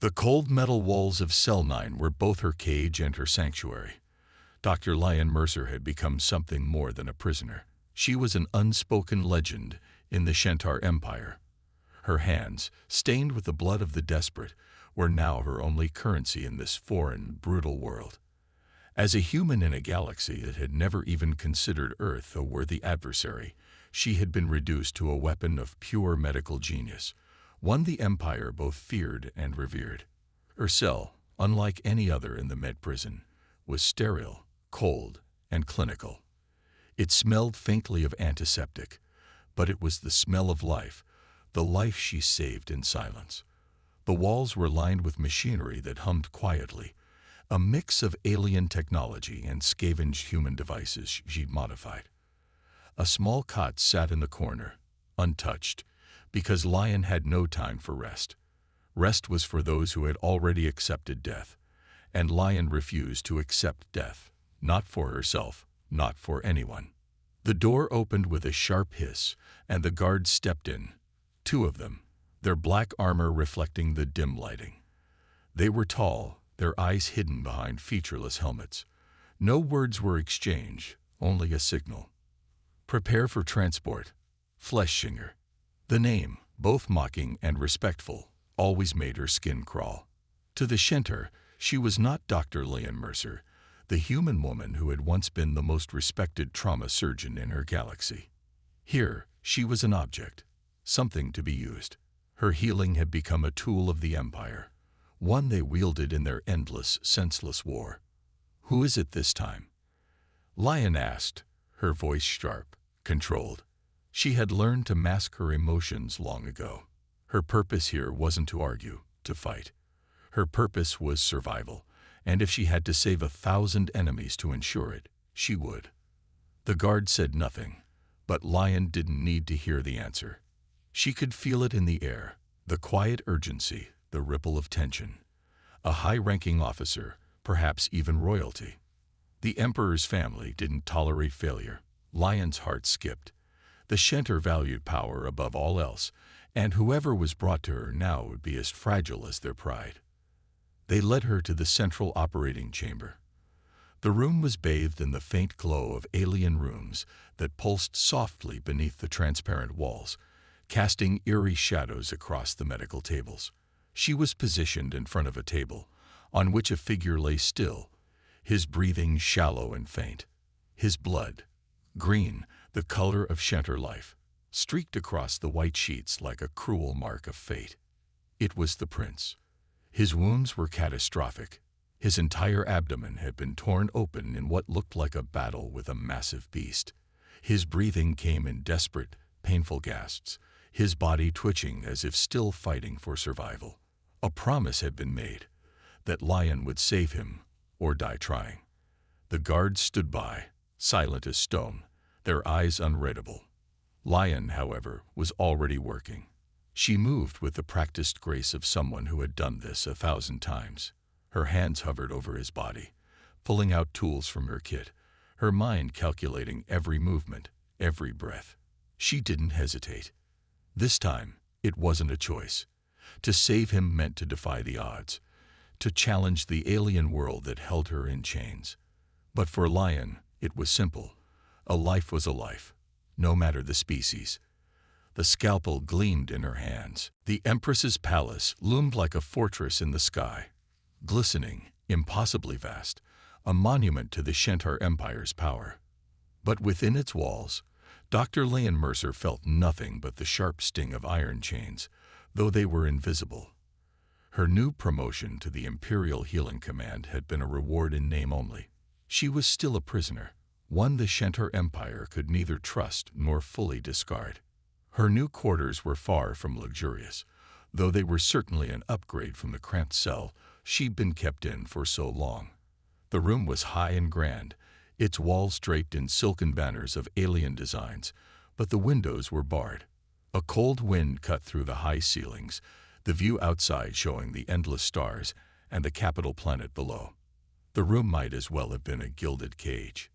The cold metal walls of Cell 9 were both her cage and her sanctuary. Dr. Lion Mercer had become something more than a prisoner. She was an unspoken legend in the Shentar Empire. Her hands, stained with the blood of the desperate, were now her only currency in this foreign, brutal world. As a human in a galaxy that had never even considered Earth a worthy adversary, she had been reduced to a weapon of pure medical genius, one the Empire both feared and revered. Her cell, unlike any other in the med prison, was sterile, cold, and clinical. It smelled faintly of antiseptic, but it was the smell of life, the life she saved in silence. The walls were lined with machinery that hummed quietly, a mix of alien technology and scavenged human devices she'd modified. A small cot sat in the corner, untouched, because Lion had no time for rest. Rest was for those who had already accepted death, and Lion refused to accept death, not for herself, not for anyone. The door opened with a sharp hiss, and the guards stepped in, 2 of them, their black armor reflecting the dim lighting. They were tall, their eyes hidden behind featureless helmets. No words were exchanged, only a signal. "Prepare for transport, Fleshsinger." The name, both mocking and respectful, always made her skin crawl. To the Shentar, she was not Dr. Lion Mercer, the human woman who had once been the most respected trauma surgeon in her galaxy. Here, she was an object, something to be used. Her healing had become a tool of the Empire, one they wielded in their endless, senseless war. "Who is it this time?" Lion asked, her voice sharp, controlled. She had learned to mask her emotions long ago. Her purpose here wasn't to argue, to fight. Her purpose was survival, and if she had to save 1,000 enemies to ensure it, she would. The guard said nothing, but Lion didn't need to hear the answer. She could feel it in the air, the quiet urgency, the ripple of tension. A high-ranking officer, perhaps even royalty. The Emperor's family didn't tolerate failure. Lion's heart skipped. The Shentar valued power above all else, and whoever was brought to her now would be as fragile as their pride. They led her to the central operating chamber. The room was bathed in the faint glow of alien rooms that pulsed softly beneath the transparent walls, casting eerie shadows across the medical tables. She was positioned in front of a table, on which a figure lay still, his breathing shallow and faint. His blood, green, the color of Shentar life, streaked across the white sheets like a cruel mark of fate. It was the prince. His wounds were catastrophic. His entire abdomen had been torn open in what looked like a battle with a massive beast. His breathing came in desperate, painful gasps, his body twitching as if still fighting for survival. A promise had been made, that Lion would save him or die trying. The guards stood by, silent as stone, their eyes unreadable. Lion, however, was already working. She moved with the practiced grace of someone who had done this 1,000 times. Her hands hovered over his body, pulling out tools from her kit, her mind calculating every movement, every breath. She didn't hesitate. This time, it wasn't a choice. To save him meant to defy the odds, to challenge the alien world that held her in chains. But for Lion, it was simple. A life was a life, no matter the species. The scalpel gleamed in her hands. The Empress's palace loomed like a fortress in the sky, glistening, impossibly vast, a monument to the Shentar Empire's power. But within its walls, Dr. Lion Mercer felt nothing but the sharp sting of iron chains, though they were invisible. Her new promotion to the Imperial Healing Command had been a reward in name only. She was still a prisoner, one the Shentar Empire could neither trust nor fully discard. Her new quarters were far from luxurious, though they were certainly an upgrade from the cramped cell she'd been kept in for so long. The room was high and grand, its walls draped in silken banners of alien designs, but the windows were barred. A cold wind cut through the high ceilings, the view outside showing the endless stars and the capital planet below. The room might as well have been a gilded cage.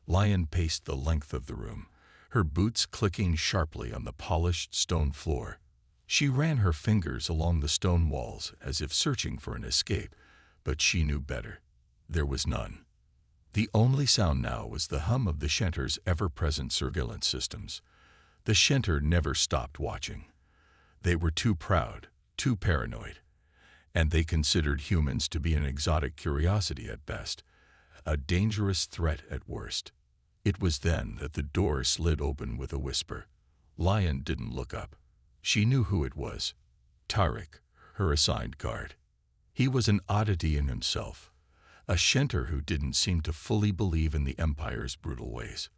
Lion paced the length of the room, her boots clicking sharply on the polished stone floor. She ran her fingers along the stone walls as if searching for an escape, but she knew better. There was none. The only sound now was the hum of the Shentar's ever-present surveillance systems. The Shentar never stopped watching. They were too proud, too paranoid, and they considered humans to be an exotic curiosity at best, a dangerous threat at worst. It was then that the door slid open with a whisper. Lion didn't look up. She knew who it was. Tariq, her assigned guard. He was an oddity in himself, a Shentar who didn't seem to fully believe in the Empire's brutal ways.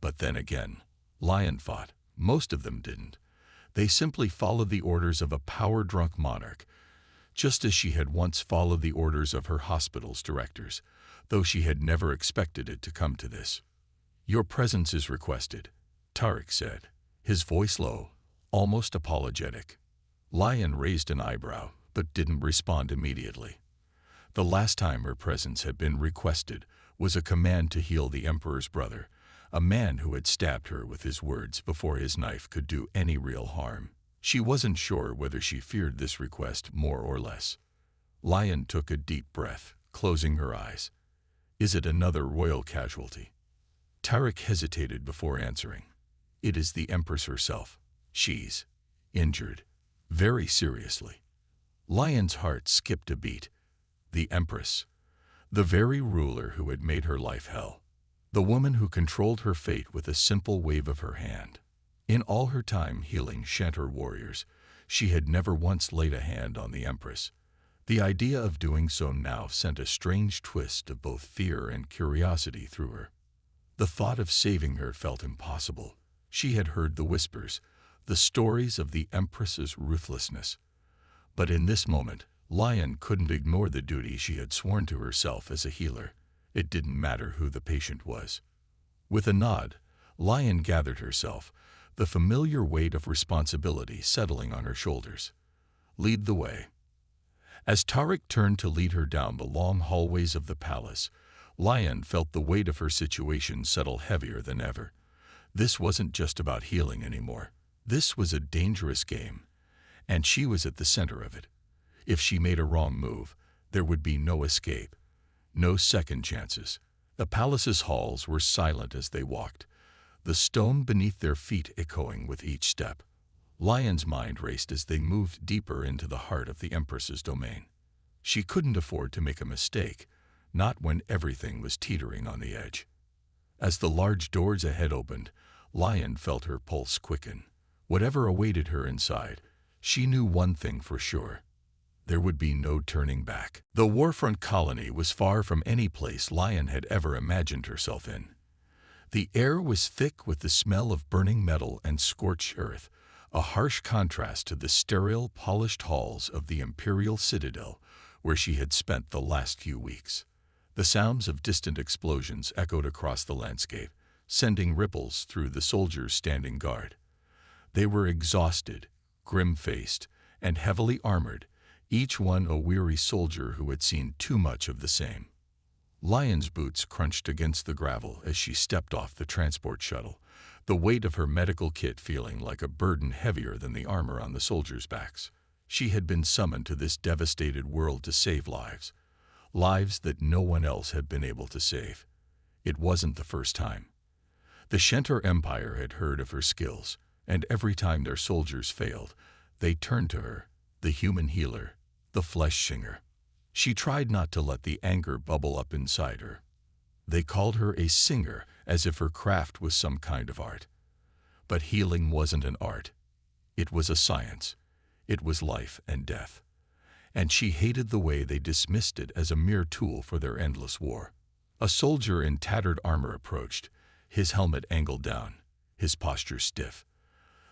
But then again, Lion thought, most of them didn't. They simply followed the orders of a power-drunk monarch, just as she had once followed the orders of her hospital's directors, though she had never expected it to come to this. "Your presence is requested," Tariq said, his voice low, almost apologetic. Lion raised an eyebrow, but didn't respond immediately. The last time her presence had been requested was a command to heal the Emperor's brother, a man who had stabbed her with his words before his knife could do any real harm. She wasn't sure whether she feared this request more or less. Lion took a deep breath, closing her eyes. "Is it another royal casualty?" Tariq hesitated before answering. "It is the Empress herself. She's injured, very seriously." Lion's heart skipped a beat. The Empress, the very ruler who had made her life hell. The woman who controlled her fate with a simple wave of her hand. In all her time healing Shentar warriors, she had never once laid a hand on the Empress. The idea of doing so now sent a strange twist of both fear and curiosity through her. The thought of saving her felt impossible. She had heard the whispers, the stories of the Empress's ruthlessness. But in this moment, Lion couldn't ignore the duty she had sworn to herself as a healer. It didn't matter who the patient was. With a nod, Lion gathered herself, the familiar weight of responsibility settling on her shoulders. "Lead the way." As Tariq turned to lead her down the long hallways of the palace, Lion felt the weight of her situation settle heavier than ever. This wasn't just about healing anymore. This was a dangerous game, and she was at the center of it. If she made a wrong move, there would be no escape, no second chances. The palace's halls were silent as they walked, the stone beneath their feet echoing with each step. Lion's mind raced as they moved deeper into the heart of the Empress's domain. She couldn't afford to make a mistake, not when everything was teetering on the edge. As the large doors ahead opened, Lion felt her pulse quicken. Whatever awaited her inside, she knew one thing for sure. There would be no turning back. The Warfront colony was far from any place Lion had ever imagined herself in. The air was thick with the smell of burning metal and scorched earth, a harsh contrast to the sterile, polished halls of the Imperial Citadel, where she had spent the last few weeks. The sounds of distant explosions echoed across the landscape, sending ripples through the soldiers standing guard. They were exhausted, grim-faced, and heavily armored, each one a weary soldier who had seen too much of the same. Lion's boots crunched against the gravel as she stepped off the transport shuttle, the weight of her medical kit feeling like a burden heavier than the armor on the soldiers' backs. She had been summoned to this devastated world to save lives, lives that no one else had been able to save. It wasn't the first time. The Shentar Empire had heard of her skills, and every time their soldiers failed, they turned to her, the human healer, the flesh singer. She tried not to let the anger bubble up inside her. They called her a singer, as if her craft was some kind of art. But healing wasn't an art. It was a science. It was life and death. And she hated the way they dismissed it as a mere tool for their endless war. A soldier in tattered armor approached, his helmet angled down, his posture stiff.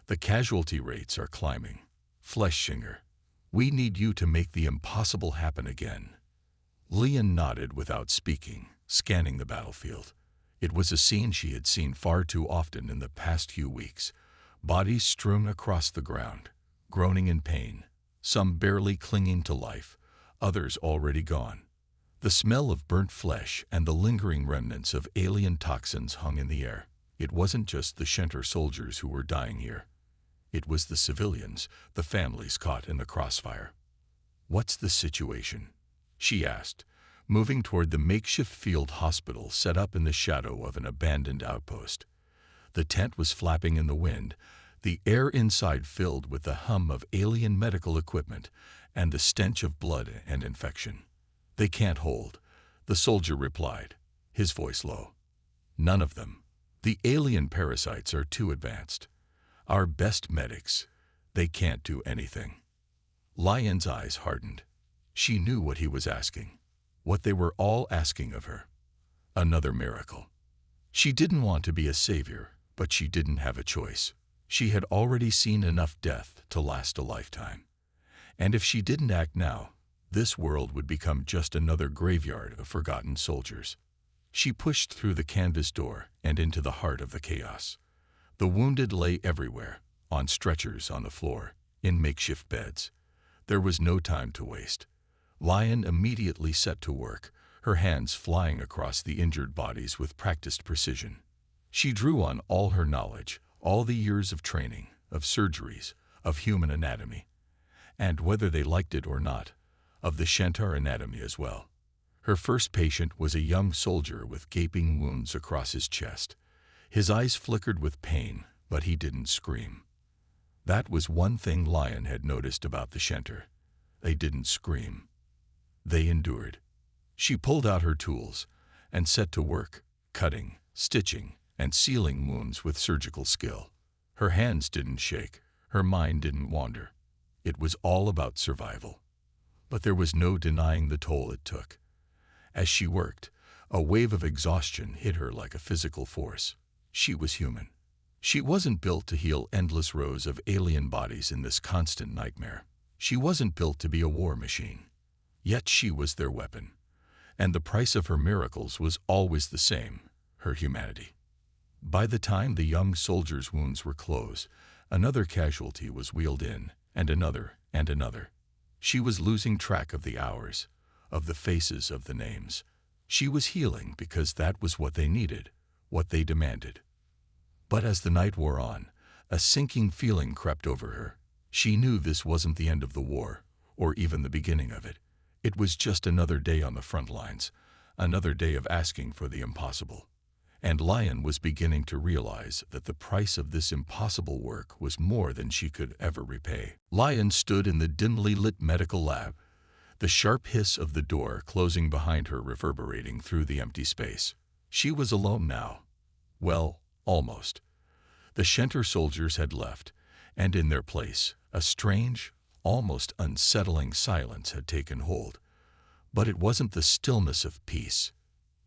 "The casualty rates are climbing. Flesh singer, we need you to make the impossible happen again." Lian nodded without speaking, scanning the battlefield. It was a scene she had seen far too often in the past few weeks. Bodies strewn across the ground, groaning in pain, some barely clinging to life, others already gone. The smell of burnt flesh and the lingering remnants of alien toxins hung in the air. It wasn't just the Shentar soldiers who were dying here. It was the civilians, the families caught in the crossfire. "What's the situation?" she asked, moving toward the makeshift field hospital set up in the shadow of an abandoned outpost. The tent was flapping in the wind, the air inside filled with the hum of alien medical equipment and the stench of blood and infection. "They can't hold," the soldier replied, his voice low. "None of them. The alien parasites are too advanced. Our best medics, they can't do anything." Lion's eyes hardened. She knew what he was asking, what they were all asking of her. Another miracle. She didn't want to be a savior, but she didn't have a choice. She had already seen enough death to last a lifetime. And if she didn't act now, this world would become just another graveyard of forgotten soldiers. She pushed through the canvas door and into the heart of the chaos. The wounded lay everywhere, on stretchers on the floor, in makeshift beds. There was no time to waste. Lion immediately set to work, her hands flying across the injured bodies with practiced precision. She drew on all her knowledge, all the years of training, of surgeries, of human anatomy, and whether they liked it or not, of the Shentar anatomy as well. Her first patient was a young soldier with gaping wounds across his chest. His eyes flickered with pain, but he didn't scream. That was one thing Lion had noticed about the Shentar. They didn't scream. They endured. She pulled out her tools and set to work, cutting, stitching, and sealing wounds with surgical skill. Her hands didn't shake, her mind didn't wander. It was all about survival. But there was no denying the toll it took. As she worked, a wave of exhaustion hit her like a physical force. She was human. She wasn't built to heal endless rows of alien bodies in this constant nightmare. She wasn't built to be a war machine. Yet she was their weapon. And the price of her miracles was always the same, her humanity. By the time the young soldier's wounds were closed, another casualty was wheeled in, and another, and another. She was losing track of the hours, of the faces, of the names. She was healing because that was what they needed, what they demanded. But as the night wore on, a sinking feeling crept over her. She knew this wasn't the end of the war, or even the beginning of it. It was just another day on the front lines, another day of asking for the impossible. And Lion was beginning to realize that the price of this impossible work was more than she could ever repay. Lion stood in the dimly lit medical lab, the sharp hiss of the door closing behind her reverberating through the empty space. She was alone now. Well, almost. The Shentar soldiers had left, and in their place, a strange, almost unsettling silence had taken hold. But it wasn't the stillness of peace.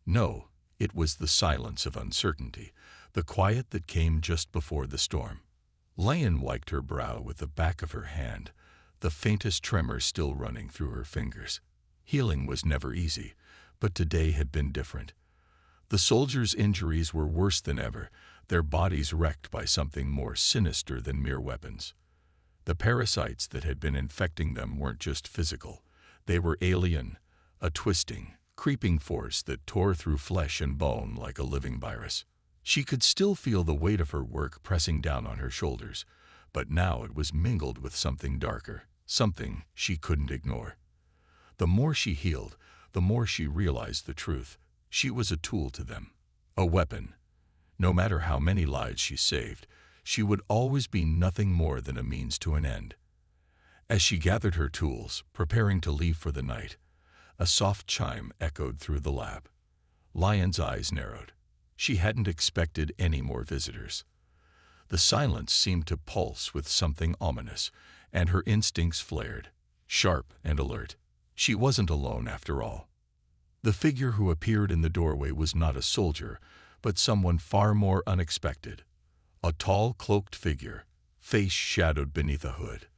No, it was the silence of uncertainty, the quiet that came just before the storm. Lion wiped her brow with the back of her hand, the faintest tremor still running through her fingers. Healing was never easy, but today had been different. The soldiers' injuries were worse than ever, their bodies wrecked by something more sinister than mere weapons. The parasites that had been infecting them weren't just physical. They were alien, a twisting, creeping force that tore through flesh and bone like a living virus. She could still feel the weight of her work pressing down on her shoulders, but now it was mingled with something darker, something she couldn't ignore. The more she healed, the more she realized the truth. She was a tool to them, a weapon. No matter how many lives she saved, she would always be nothing more than a means to an end. As she gathered her tools, preparing to leave for the night, a soft chime echoed through the lab. Lion's eyes narrowed. She hadn't expected any more visitors. The silence seemed to pulse with something ominous, and her instincts flared, sharp and alert. She wasn't alone after all. The figure who appeared in the doorway was not a soldier, but someone far more unexpected. A tall, cloaked figure, face shadowed beneath a hood.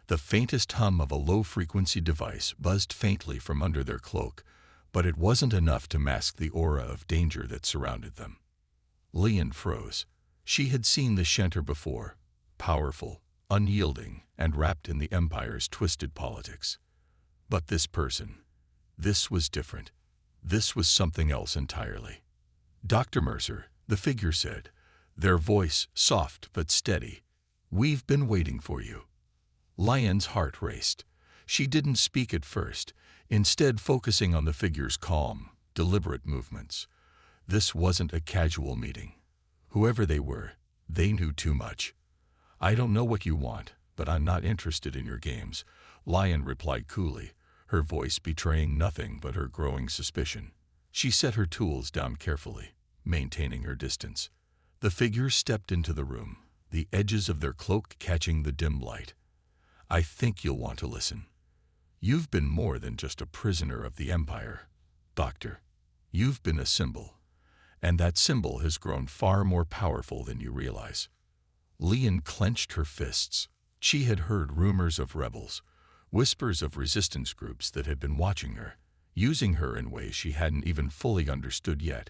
The faintest hum of a low-frequency device buzzed faintly from under their cloak, but it wasn't enough to mask the aura of danger that surrounded them. Lian froze. She had seen the Shentar before, powerful, unyielding, and wrapped in the Empire's twisted politics. But this person, this was different. This was something else entirely. "Dr. Mercer," the figure said, their voice soft but steady. We've been waiting for you." Lion's heart raced. She didn't speak at first, instead focusing on the figure's calm, deliberate movements. This wasn't a casual meeting. Whoever they were, they knew too much. "I don't know what you want, but I'm not interested in your games," Lion replied coolly, her voice betraying nothing but her growing suspicion. She set her tools down carefully, maintaining her distance. The figure stepped into the room, the edges of their cloak catching the dim light. "I think you'll want to listen. You've been more than just a prisoner of the Empire, Doctor. You've been a symbol, and that symbol has grown far more powerful than you realize." Lian clenched her fists. She had heard rumors of rebels, whispers of resistance groups that had been watching her, using her in ways she hadn't even fully understood yet.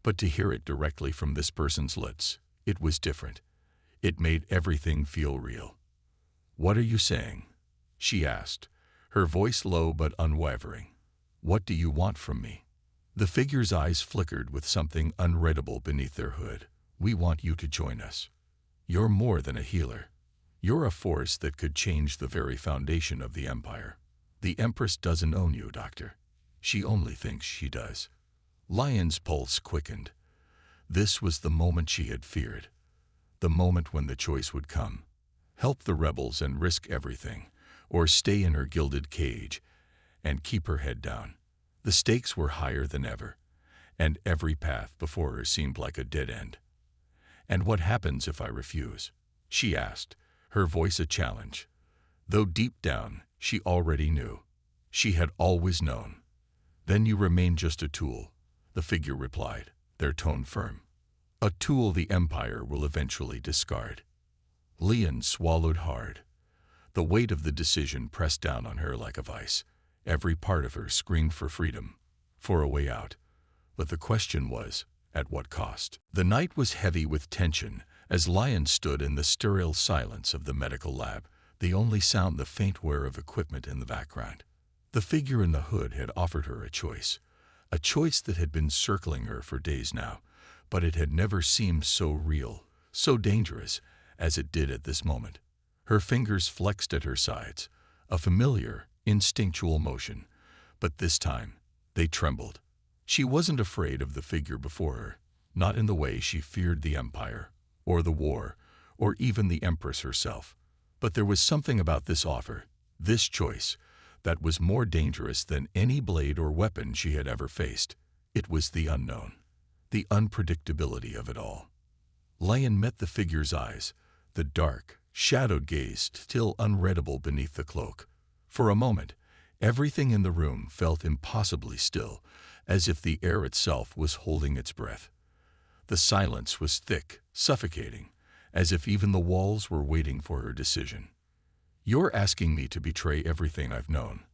But to hear it directly from this person's lips, it was different. It made everything feel real. "What are you saying?" she asked, her voice low but unwavering. "What do you want from me?" The figure's eyes flickered with something unreadable beneath their hood. "We want you to join us. You're more than a healer. You're a force that could change the very foundation of the Empire. The Empress doesn't own you, Doctor. She only thinks she does." Lion's pulse quickened. This was the moment she had feared. The moment when the choice would come. Help the rebels and risk everything, or stay in her gilded cage and keep her head down. The stakes were higher than ever, and every path before her seemed like a dead end. "And what happens if I refuse?" she asked, her voice a challenge, though deep down she already knew. She had always known. "Then you remain just a tool," the figure replied, their tone firm. "A tool the Empire will eventually discard." Lian swallowed hard. The weight of the decision pressed down on her like a vice. Every part of her screamed for freedom, for a way out. But the question was, at what cost? The night was heavy with tension as Lion stood in the sterile silence of the medical lab, the only sound the faint whir of equipment in the background. The figure in the hood had offered her a choice that had been circling her for days now, but it had never seemed so real, so dangerous, as it did at this moment. Her fingers flexed at her sides, a familiar, instinctual motion, but this time they trembled. She wasn't afraid of the figure before her, not in the way she feared the Empire, or the war, or even the Empress herself. But there was something about this offer, this choice, that was more dangerous than any blade or weapon she had ever faced. It was the unknown, the unpredictability of it all. Lion met the figure's eyes, the dark, shadowed gaze still unreadable beneath the cloak. For a moment, everything in the room felt impossibly still, as if the air itself was holding its breath. The silence was thick, suffocating, as if even the walls were waiting for her decision. "You're asking me to betray everything I've known,"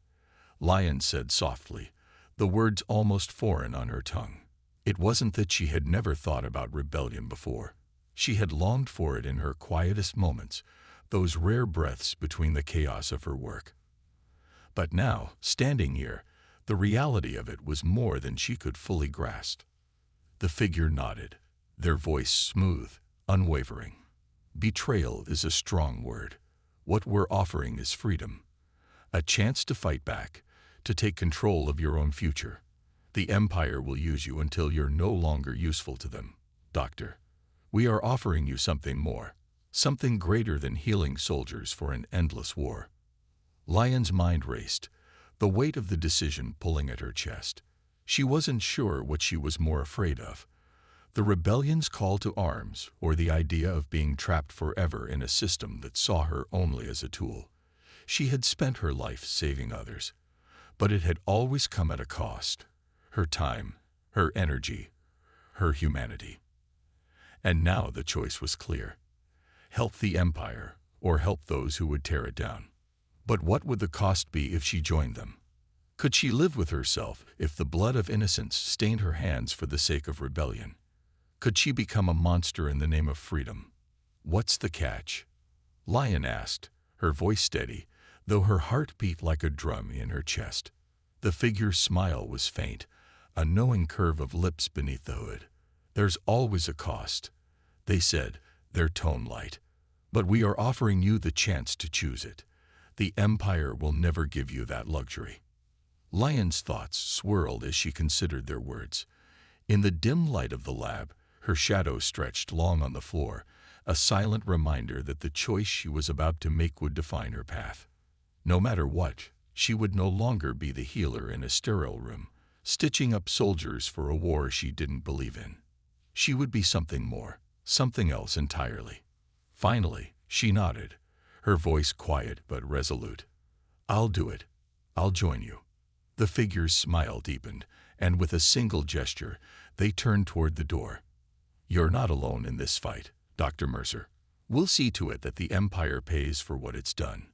Lion said softly, the words almost foreign on her tongue. It wasn't that she had never thought about rebellion before. She had longed for it in her quietest moments, those rare breaths between the chaos of her work. But now, standing here, the reality of it was more than she could fully grasp. The figure nodded, their voice smooth, unwavering. "Betrayal is a strong word. What we're offering is freedom. A chance to fight back, to take control of your own future. The Empire will use you until you're no longer useful to them, Doctor. We are offering you something more, something greater than healing soldiers for an endless war." Lion's mind raced, the weight of the decision pulling at her chest. She wasn't sure what she was more afraid of, the rebellion's call to arms or the idea of being trapped forever in a system that saw her only as a tool. She had spent her life saving others, but it had always come at a cost. Her time, her energy, her humanity. And now the choice was clear. Help the Empire, or help those who would tear it down. But what would the cost be if she joined them? Could she live with herself if the blood of innocence stained her hands for the sake of rebellion? Could she become a monster in the name of freedom? "What's the catch?" Lion asked, her voice steady, though her heart beat like a drum in her chest. The figure's smile was faint, a knowing curve of lips beneath the hood. "There's always a cost," they said, their tone light. But we are offering you the chance to choose it. The Empire will never give you that luxury. Lion's thoughts swirled as she considered their words. In the dim light of the lab, her shadow stretched long on the floor, a silent reminder that the choice she was about to make would define her path. No matter what, she would no longer be the healer in a sterile room, stitching up soldiers for a war she didn't believe in. She would be something more, something else entirely. Finally, she nodded, her voice quiet but resolute. I'll do it. I'll join you. The figure's smile deepened, and with a single gesture, they turned toward the door. You're not alone in this fight, Dr. Mercer. We'll see to it that the Empire pays for what it's done.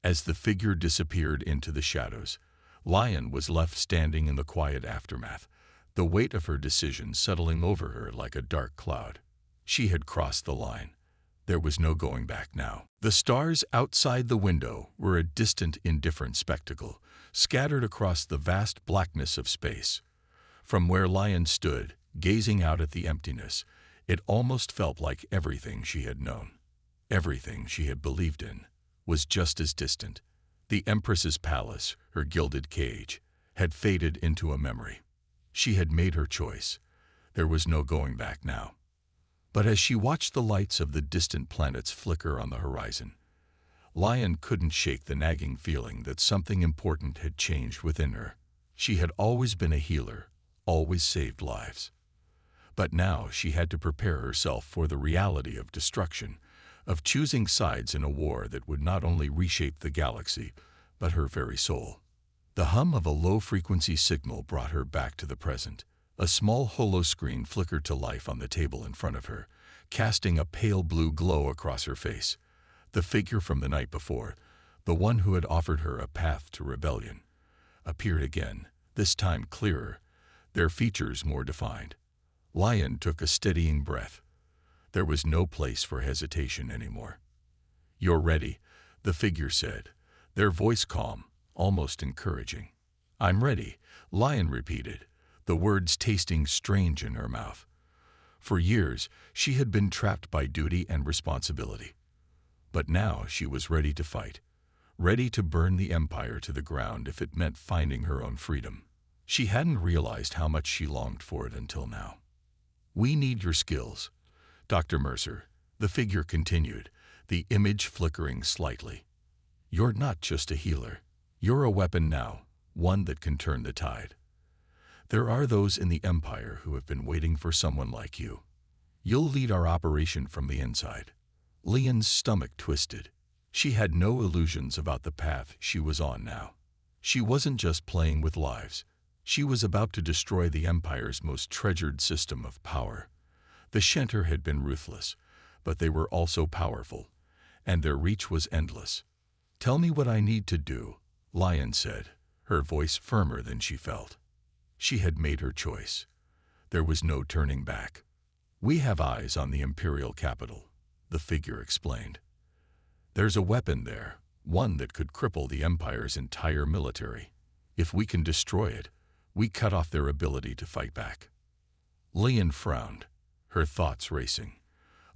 As the figure disappeared into the shadows, Lion was left standing in the quiet aftermath, the weight of her decision settling over her like a dark cloud. She had crossed the line. There was no going back now. The stars outside the window were a distant, indifferent spectacle, scattered across the vast blackness of space. From where Lion stood, gazing out at the emptiness, it almost felt like everything she had known, everything she had believed in, was just as distant. The Empress's palace, her gilded cage, had faded into a memory. She had made her choice. There was no going back now. But as she watched the lights of the distant planets flicker on the horizon, Lion couldn't shake the nagging feeling that something important had changed within her. She had always been a healer, always saved lives. But now she had to prepare herself for the reality of destruction, of choosing sides in a war that would not only reshape the galaxy, but her very soul. The hum of a low-frequency signal brought her back to the present. A small holoscreen flickered to life on the table in front of her, casting a pale blue glow across her face. The figure from the night before, the one who had offered her a path to rebellion, appeared again, this time clearer, their features more defined. Lion took a steadying breath. There was no place for hesitation anymore. You're ready, the figure said, their voice calm, almost encouraging. I'm ready, Lion repeated, the words tasting strange in her mouth. For years, she had been trapped by duty and responsibility. But now she was ready to fight, ready to burn the Empire to the ground if it meant finding her own freedom. She hadn't realized how much she longed for it until now. We need your skills, Dr. Mercer, the figure continued, the image flickering slightly. You're not just a healer. You're a weapon now, one that can turn the tide. There are those in the Empire who have been waiting for someone like you. You'll lead our operation from the inside. Leon's stomach twisted. She had no illusions about the path she was on now. She wasn't just playing with lives. She was about to destroy the Empire's most treasured system of power. The Shentar had been ruthless, but they were also powerful, and their reach was endless. Tell me what I need to do, Lion said, her voice firmer than she felt. She had made her choice. There was no turning back. We have eyes on the Imperial capital, the figure explained. There's a weapon there, one that could cripple the Empire's entire military. If we can destroy it, we cut off their ability to fight back. Lian frowned, her thoughts racing.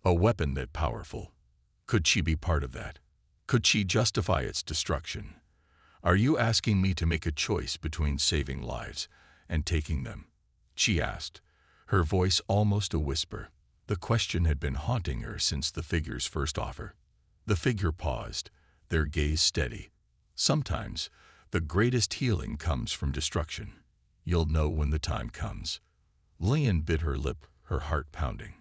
A weapon that powerful. Could she be part of that? Could she justify its destruction? Are you asking me to make a choice between saving lives and taking them? She asked, her voice almost a whisper. The question had been haunting her since the figure's first offer. The figure paused, their gaze steady. Sometimes, the greatest healing comes from destruction. You'll know when the time comes. Lian bit her lip, her heart pounding.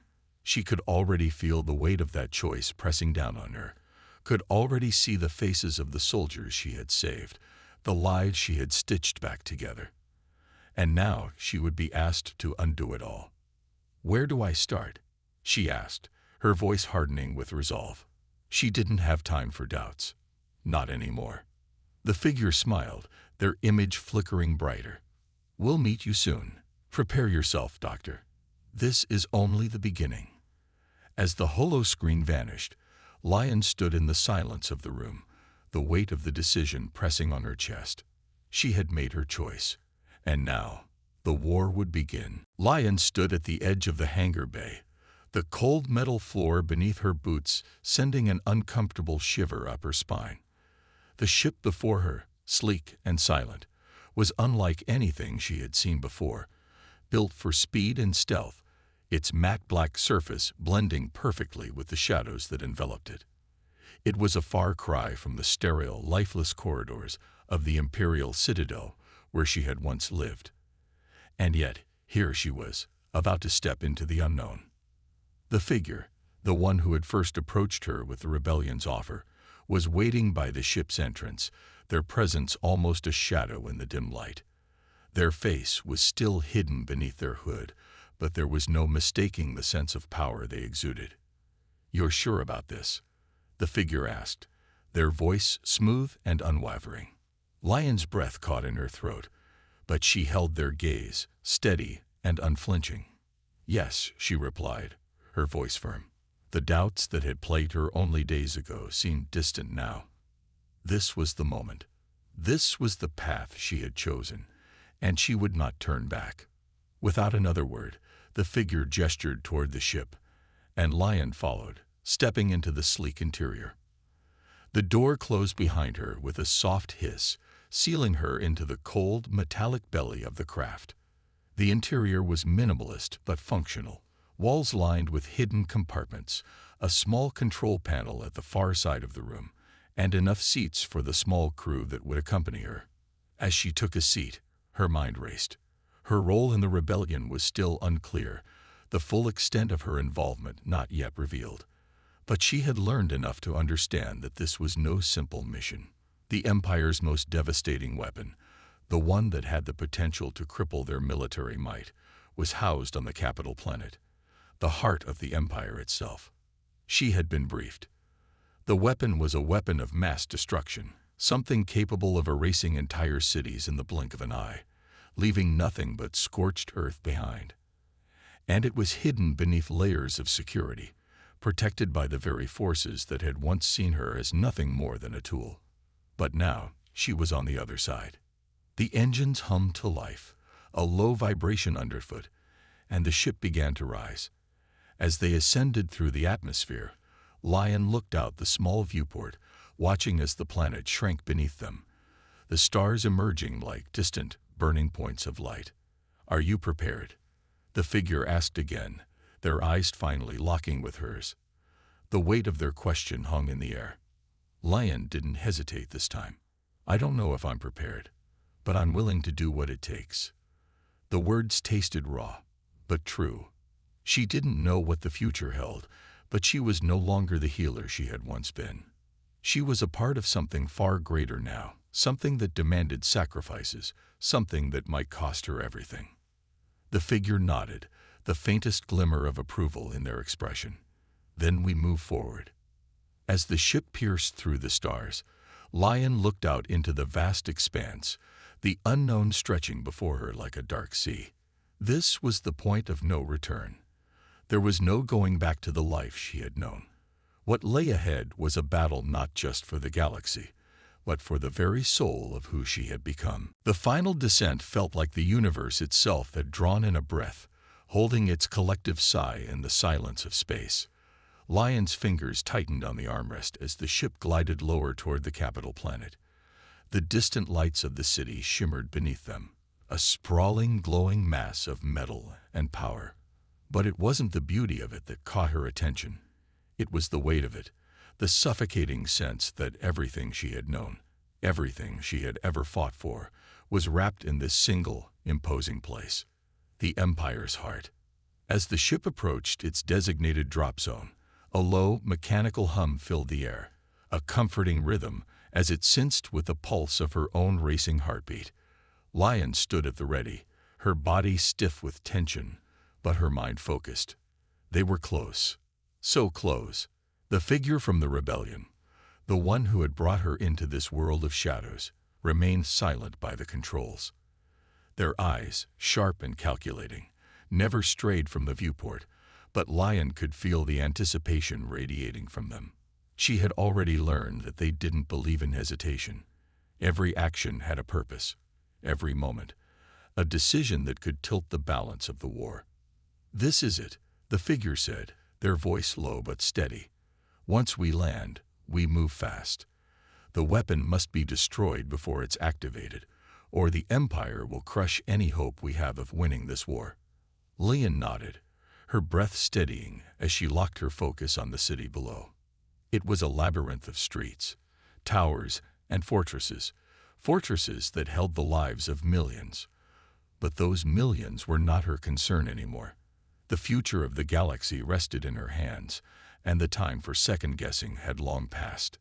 She could already feel the weight of that choice pressing down on her, could already see the faces of the soldiers she had saved, the lives she had stitched back together. And now she would be asked to undo it all. Where do I start? She asked, her voice hardening with resolve. She didn't have time for doubts. Not anymore. The figure smiled, their image flickering brighter. We'll meet you soon. Prepare yourself, Doctor. This is only the beginning. As the holoscreen vanished, Lion stood in the silence of the room, the weight of the decision pressing on her chest. She had made her choice. And now, the war would begin. Lion stood at the edge of the hangar bay, the cold metal floor beneath her boots sending an uncomfortable shiver up her spine. The ship before her, sleek and silent, was unlike anything she had seen before, built for speed and stealth, its matte black surface blending perfectly with the shadows that enveloped it. It was a far cry from the sterile, lifeless corridors of the Imperial Citadel where she had once lived. And yet, here she was, about to step into the unknown. The figure, the one who had first approached her with the rebellion's offer, was waiting by the ship's entrance, their presence almost a shadow in the dim light. Their face was still hidden beneath their hood, but there was no mistaking the sense of power they exuded. "You're sure about this?" the figure asked, their voice smooth and unwavering. Lion's breath caught in her throat, but she held their gaze, steady and unflinching. "Yes," she replied, her voice firm. The doubts that had plagued her only days ago seemed distant now. This was the moment. This was the path she had chosen, and she would not turn back. Without another word, the figure gestured toward the ship, and Lion followed, stepping into the sleek interior. The door closed behind her with a soft hiss, sealing her into the cold, metallic belly of the craft. The interior was minimalist but functional, walls lined with hidden compartments, a small control panel at the far side of the room, and enough seats for the small crew that would accompany her. As she took a seat, her mind raced. Her role in the rebellion was still unclear, the full extent of her involvement not yet revealed. But she had learned enough to understand that this was no simple mission. The Empire's most devastating weapon, the one that had the potential to cripple their military might, was housed on the capital planet, the heart of the Empire itself. She had been briefed. The weapon was a weapon of mass destruction, something capable of erasing entire cities in the blink of an eye, leaving nothing but scorched earth behind. And it was hidden beneath layers of security, protected by the very forces that had once seen her as nothing more than a tool. But now she was on the other side. The engines hummed to life, a low vibration underfoot, and the ship began to rise. As they ascended through the atmosphere, Lion looked out the small viewport, watching as the planet shrank beneath them, the stars emerging like distant, burning points of light. "Are you prepared?" the figure asked again, their eyes finally locking with hers. The weight of their question hung in the air. Lion didn't hesitate this time. "I don't know if I'm prepared, but I'm willing to do what it takes." The words tasted raw, but true. She didn't know what the future held, but she was no longer the healer she had once been. She was a part of something far greater now, something that demanded sacrifices, something that might cost her everything. The figure nodded, the faintest glimmer of approval in their expression. "Then we move forward." As the ship pierced through the stars, Lion looked out into the vast expanse, the unknown stretching before her like a dark sea. This was the point of no return. There was no going back to the life she had known. What lay ahead was a battle not just for the galaxy, but for the very soul of who she had become. The final descent felt like the universe itself had drawn in a breath, holding its collective sigh in the silence of space. Lion's fingers tightened on the armrest as the ship glided lower toward the capital planet. The distant lights of the city shimmered beneath them, a sprawling, glowing mass of metal and power. But it wasn't the beauty of it that caught her attention. It was the weight of it, the suffocating sense that everything she had known, everything she had ever fought for, was wrapped in this single, imposing place, the Empire's heart. As the ship approached its designated drop zone, a low, mechanical hum filled the air, a comforting rhythm as it synced with the pulse of her own racing heartbeat. Lion stood at the ready, her body stiff with tension, but her mind focused. They were close. So close. The figure from the rebellion, the one who had brought her into this world of shadows, remained silent by the controls. Their eyes, sharp and calculating, never strayed from the viewport, but Lion could feel the anticipation radiating from them. She had already learned that they didn't believe in hesitation. Every action had a purpose, every moment, a decision that could tilt the balance of the war. "This is it," the figure said, their voice low but steady. "Once we land, we move fast. The weapon must be destroyed before it's activated, or the Empire will crush any hope we have of winning this war." Lian nodded, her breath steadying as she locked her focus on the city below. It was a labyrinth of streets, towers, and fortresses that held the lives of millions. But those millions were not her concern anymore. The future of the galaxy rested in her hands, and the time for second-guessing had long passed.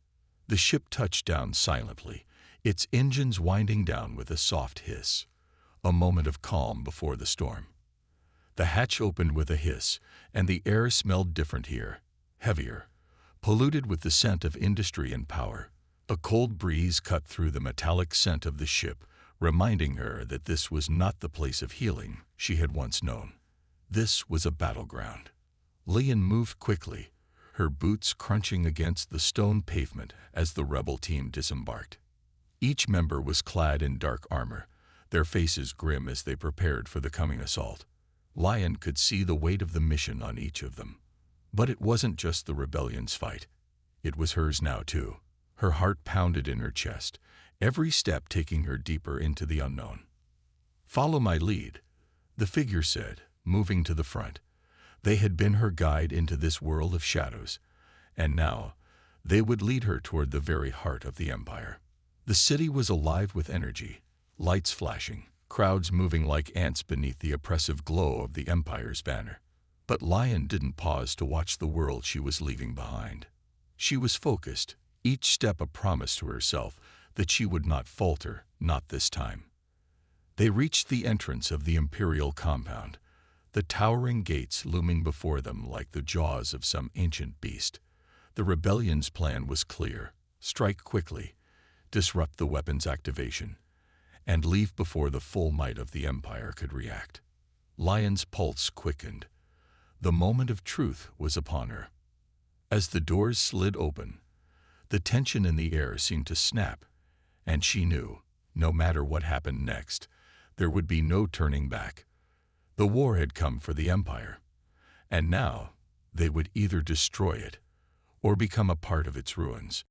The ship touched down silently, its engines winding down with a soft hiss, a moment of calm before the storm. The hatch opened with a hiss, and the air smelled different here, heavier, polluted with the scent of industry and power. A cold breeze cut through the metallic scent of the ship, reminding her that this was not the place of healing she had once known. This was a battleground. Lian moved quickly, her boots crunching against the stone pavement as the rebel team disembarked. Each member was clad in dark armor, their faces grim as they prepared for the coming assault. Lian could see the weight of the mission on each of them. But it wasn't just the rebellion's fight. It was hers now, too. Her heart pounded in her chest, every step taking her deeper into the unknown. "Follow my lead," the figure said, moving to the front. They had been her guide into this world of shadows, and now they would lead her toward the very heart of the Empire. The city was alive with energy, lights flashing, crowds moving like ants beneath the oppressive glow of the Empire's banner. But Lian didn't pause to watch the world she was leaving behind. She was focused, each step a promise to herself that she would not falter, not this time. They reached the entrance of the Imperial compound, the towering gates looming before them like the jaws of some ancient beast. The rebellion's plan was clear: strike quickly, disrupt the weapon's activation, and leave before the full might of the Empire could react. Lian's pulse quickened. The moment of truth was upon her. As the doors slid open, the tension in the air seemed to snap, and she knew, no matter what happened next, there would be no turning back. The war had come for the Empire, and now they would either destroy it or become a part of its ruins.